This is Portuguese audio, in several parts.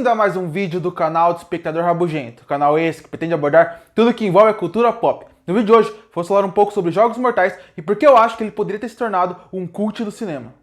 Bem-vindo a mais um vídeo do canal do Espectador Rabugento, canal esse que pretende abordar tudo que envolve a cultura pop. No vídeo de hoje, vou falar um pouco sobre Jogos Mortais e por que eu acho que ele poderia ter se tornado um cult do cinema.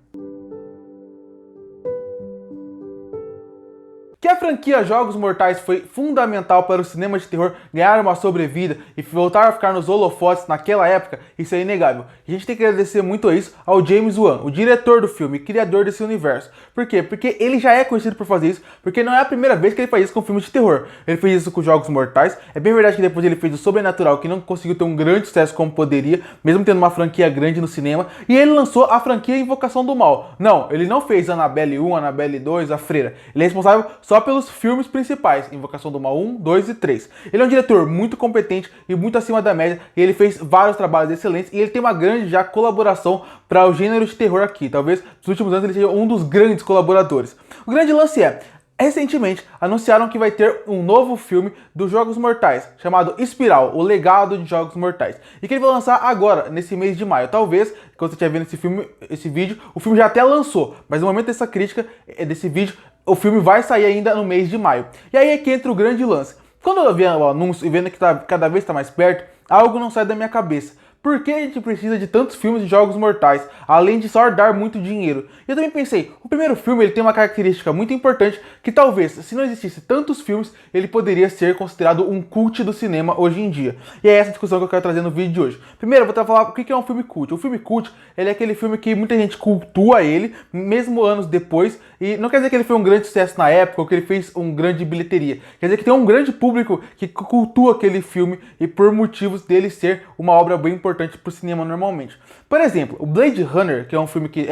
Que a franquia Jogos Mortais foi fundamental para o cinema de terror ganhar uma sobrevida e voltar a ficar nos holofotes naquela época, isso é inegável. A gente tem que agradecer muito a isso ao James Wan, o diretor do filme e criador desse universo. Por quê? Porque ele já é conhecido por fazer isso, porque não é a primeira vez que ele faz isso com filmes de terror. Ele fez isso com Jogos Mortais, é bem verdade que depois ele fez o Sobrenatural, que não conseguiu ter um grande sucesso como poderia, mesmo tendo uma franquia grande no cinema, e ele lançou a franquia Invocação do Mal. Não, ele não fez Annabelle 1, Annabelle 2, A Freira. Ele é responsável só pelos filmes principais, Invocação do Mal 1, 2 e 3. Ele é um diretor muito competente e muito acima da média, e ele fez vários trabalhos excelentes, e ele tem uma grande já colaboração para o gênero de terror aqui. Talvez nos últimos anos ele seja um dos grandes colaboradores. O grande lance é, recentemente anunciaram que vai ter um novo filme dos Jogos Mortais, chamado Espiral, o legado de Jogos Mortais, e que ele vai lançar agora, nesse mês de maio. Talvez, quando você estiver vendo esse vídeo, o filme já até lançou, mas no momento dessa crítica, desse vídeo, o filme vai sair ainda no mês de maio. E aí é que entra o grande lance. Quando eu vi o anúncio e vendo que cada vez está mais perto, algo não sai da minha cabeça. Por que a gente precisa de tantos filmes de Jogos Mortais, além de só dar muito dinheiro? E eu também pensei, o primeiro filme ele tem uma característica muito importante, que talvez, se não existisse tantos filmes, ele poderia ser considerado um cult do cinema hoje em dia. E é essa discussão que eu quero trazer no vídeo de hoje. Primeiro, eu vou falar o que é um filme cult. O filme cult, ele é aquele filme que muita gente cultua ele, mesmo anos depois, e não quer dizer que ele foi um grande sucesso na época, ou que ele fez um grande bilheteria. Quer dizer que tem um grande público que cultua aquele filme, e por motivos dele ser uma obra bem importante para o cinema normalmente. Por exemplo, o Blade Runner, que é um filme que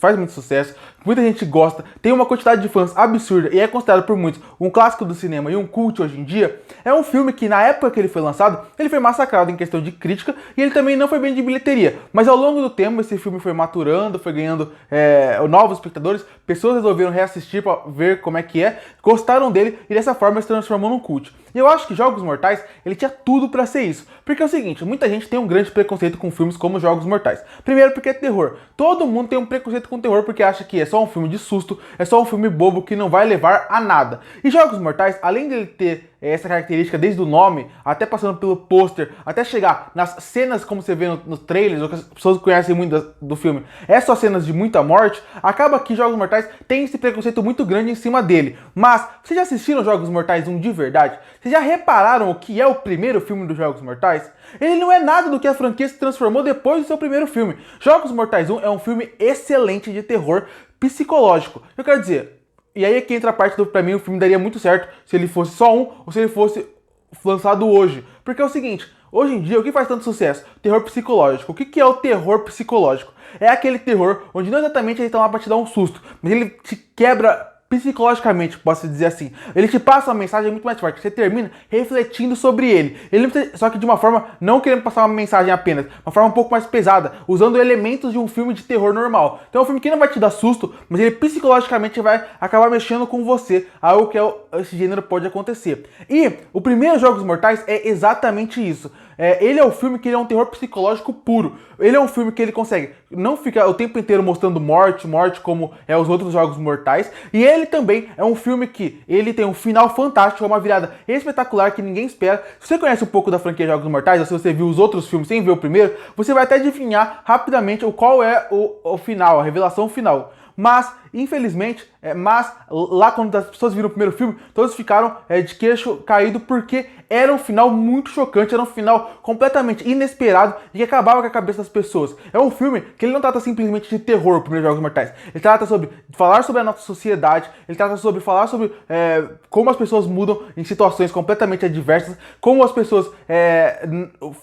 faz muito sucesso, muita gente gosta, tem uma quantidade de fãs absurda e é considerado por muitos um clássico do cinema e um cult hoje em dia, é um filme que na época que ele foi lançado, ele foi massacrado em questão de crítica e ele também não foi bem de bilheteria. Mas ao longo do tempo esse filme foi maturando, foi ganhando novos espectadores, pessoas resolveram reassistir para ver como é que é, gostaram dele e dessa forma se transformou num cult. E eu acho que Jogos Mortais, ele tinha tudo para ser isso. Porque é o seguinte, muita gente tem um grande preconceito com filmes como Jogos Mortais. Primeiro porque é terror. Todo mundo tem um preconceito com terror porque acha que é só um filme de susto, é só um filme bobo que não vai levar a nada. E Jogos Mortais, além dele ter essa característica desde o nome, até passando pelo pôster, até chegar nas cenas como você vê nos trailers, ou que as pessoas conhecem muito do filme, é só cenas de muita morte, acaba que Jogos Mortais tem esse preconceito muito grande em cima dele. Mas, vocês já assistiram Jogos Mortais 1 de verdade? Vocês já repararam o que é o primeiro filme dos Jogos Mortais? Ele não é nada do que a franquia se transformou depois do seu primeiro filme. Jogos Mortais 1 é um filme excelente de terror psicológico. Eu quero dizer, e aí é que entra a parte do, pra mim, o filme daria muito certo se ele fosse só um ou se ele fosse lançado hoje. Porque é o seguinte, hoje em dia, o que faz tanto sucesso? Terror psicológico. O que é o terror psicológico? É aquele terror onde não exatamente ele tá lá pra te dar um susto, mas ele te quebra psicologicamente, posso dizer assim. Ele te passa uma mensagem muito mais forte. Você termina refletindo sobre ele. Só que de uma forma, não querendo passar uma mensagem apenas, uma forma um pouco mais pesada, usando elementos de um filme de terror normal. Então é um filme que não vai te dar susto, mas ele psicologicamente vai acabar mexendo com você. Algo que esse gênero pode acontecer. E o primeiro Jogos Mortais é exatamente isso. Ele é um filme que ele é um terror psicológico puro. Ele é um filme que ele consegue não ficar o tempo inteiro mostrando morte como os outros Jogos Mortais. E ele também é um filme que ele tem um final fantástico, uma virada espetacular que ninguém espera. Se você conhece um pouco da franquia Jogos Mortais, ou se você viu os outros filmes sem ver o primeiro, você vai até adivinhar rapidamente qual é o final, a revelação final. Mas, infelizmente, lá quando as pessoas viram o primeiro filme, todos ficaram de queixo caído porque era um final muito chocante, era um final completamente inesperado e que acabava com a cabeça das pessoas. É um filme que ele não trata simplesmente de terror, o primeiro Jogos Mortais. Ele trata sobre falar sobre a nossa sociedade, ele trata sobre falar sobre como as pessoas mudam em situações completamente adversas, como as pessoas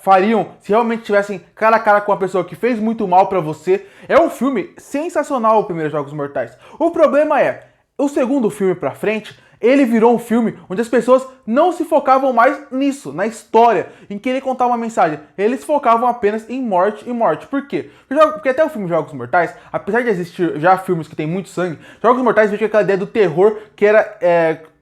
fariam se realmente tivessem cara a cara com uma pessoa que fez muito mal pra você. É um filme sensacional, o primeiro Jogos Mortais. O problema é, o segundo filme pra frente, ele virou um filme onde as pessoas não se focavam mais nisso, na história, em querer contar uma mensagem. Eles focavam apenas em morte e morte. Por quê? Porque até o filme Jogos Mortais, apesar de existir já filmes que tem muito sangue, Jogos Mortais veio com aquela ideia do terror que era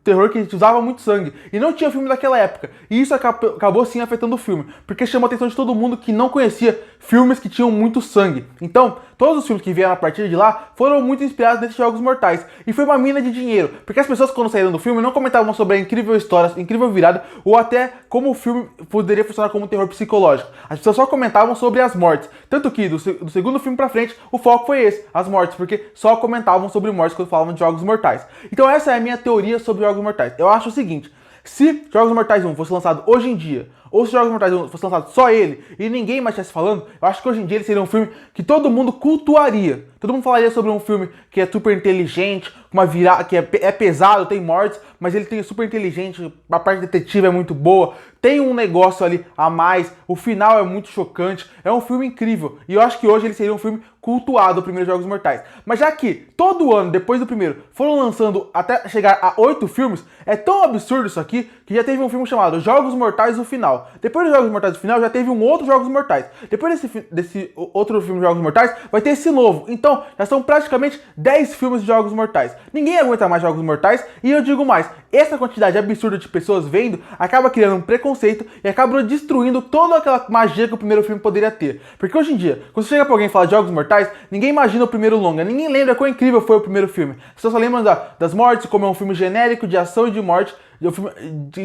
terror que usava muito sangue. E não tinha filme daquela época. E isso acabou sim afetando o filme. Porque chamou a atenção de todo mundo que não conhecia filmes que tinham muito sangue. Então, todos os filmes que vieram a partir de lá foram muito inspirados nesses Jogos Mortais. E foi uma mina de dinheiro. Porque as pessoas, quando saíram do filme, não comentavam sobre a incrível história, a incrível virada, ou até como o filme poderia funcionar como um terror psicológico. As pessoas só comentavam sobre as mortes. Tanto que do segundo filme pra frente, o foco foi esse, as mortes. Porque só comentavam sobre mortes quando falavam de Jogos Mortais. Então essa é a minha teoria sobre Jogos Mortais. Eu acho o seguinte: se Jogos Mortais 1 fosse lançado hoje em dia, ou se Jogos Mortais 1 fosse lançado só ele, e ninguém mais estivesse falando, eu acho que hoje em dia ele seria um filme que todo mundo cultuaria. Todo mundo falaria sobre um filme que é super inteligente, uma virada, que é pesado, tem mortes, mas ele tem super inteligente, a parte detetive é muito boa, tem um negócio ali a mais, o final é muito chocante, é um filme incrível. E eu acho que hoje ele seria um filme cultuado, o primeiro Jogos Mortais. Mas já que todo ano, depois do primeiro, foram lançando até chegar a 8 filmes, é tão absurdo isso aqui, que já teve um filme chamado Jogos Mortais o Final. Depois dos Jogos Mortais o Final, já teve um outro Jogos Mortais. Depois desse outro filme Jogos Mortais, vai ter esse novo. Então, já são praticamente 10 filmes de Jogos Mortais. Ninguém aguenta mais Jogos Mortais, e eu digo mais, essa quantidade absurda de pessoas vendo, acaba criando um preconceito e acaba destruindo toda aquela magia que o primeiro filme poderia ter. Porque hoje em dia, quando você chega pra alguém e fala de Jogos Mortais, ninguém imagina o primeiro longa, ninguém lembra quão incrível foi o primeiro filme. As pessoas só lembram das mortes, como é um filme genérico de ação e de morte,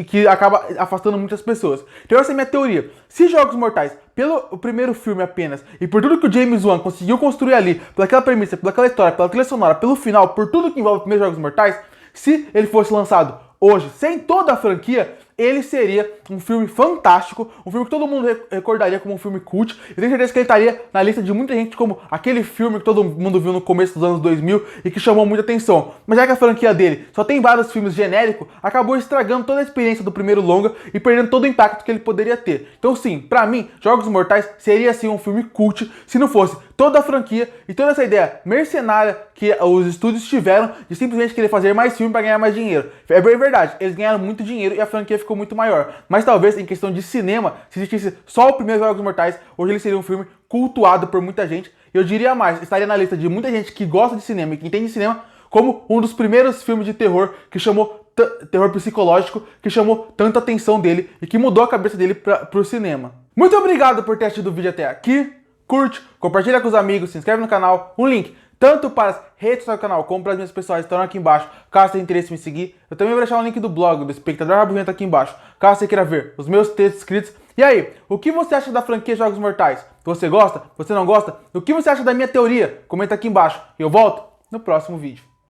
que acaba afastando muitas pessoas. Então essa é a minha teoria. Se Jogos Mortais, pelo primeiro filme apenas, e por tudo que o James Wan conseguiu construir ali, pelaquela premissa, pelaquela história, pela trilha sonora, pelo final, por tudo que envolve os primeiros Jogos Mortais, se ele fosse lançado hoje, sem toda a franquia, ele seria um filme fantástico, um filme que todo mundo recordaria como um filme cult. Eu tenho certeza que ele estaria na lista de muita gente como aquele filme que todo mundo viu no começo dos anos 2000 e que chamou muita atenção. Mas já que a franquia dele só tem vários filmes genéricos, acabou estragando toda a experiência do primeiro longa e perdendo todo o impacto que ele poderia ter. Então sim, pra mim, Jogos Mortais seria sim um filme cult se não fosse toda a franquia e toda essa ideia mercenária que os estúdios tiveram de simplesmente querer fazer mais filme para ganhar mais dinheiro. É bem verdade, eles ganharam muito dinheiro e a franquia ficou muito maior. Mas talvez em questão de cinema, se existisse só o primeiro Jogos Mortais, hoje ele seria um filme cultuado por muita gente. Eu diria mais, estaria na lista de muita gente que gosta de cinema e que entende de cinema como um dos primeiros filmes de terror que chamou terror psicológico, que chamou tanta atenção dele e que mudou a cabeça dele pro cinema. Muito obrigado por ter assistido o vídeo até aqui. Curte, compartilha com os amigos, se inscreve no canal. Um link tanto para as redes sociais do canal como para as minhas pessoais estão aqui embaixo, caso tenha interesse em me seguir. Eu também vou deixar um link do blog do Espectador Rabugento aqui embaixo, caso você queira ver os meus textos escritos. E aí, o que você acha da franquia Jogos Mortais? Você gosta? Você não gosta? O que você acha da minha teoria? Comenta aqui embaixo e eu volto no próximo vídeo.